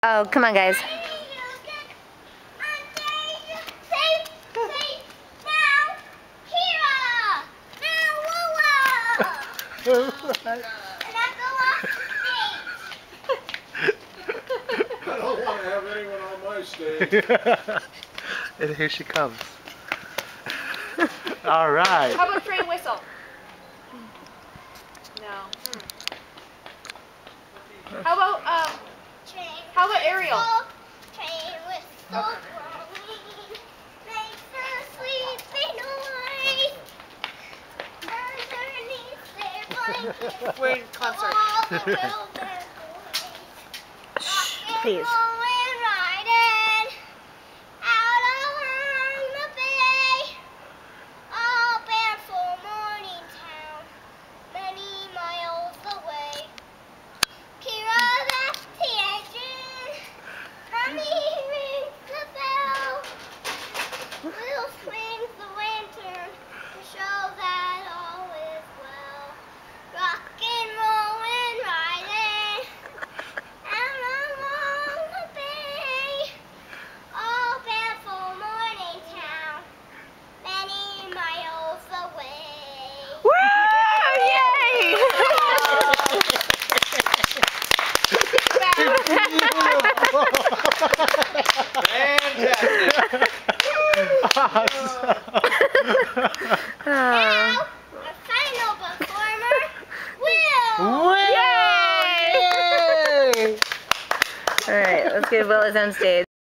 Oh, come on, guys. I don't want to have anyone on my stage. And here she comes. All right. How about train whistle? No. How about Ariel? Train whistle. Okay. Makes a sleepy noise. Underneath their blanket. We're in concert. All the wilderness Shh, please. going riding out along the bay. All bound for morning town, many miles away. Kira, that's the engine. Mommy rings the bell. We'll swing the lantern to show that all is well. Rock and rollin', riding out along the bay. All bound for morning town, many miles away. Woo! Yay! Fantastic. Now, the final performer, Will. Yay! All right, let's get Willis on stage.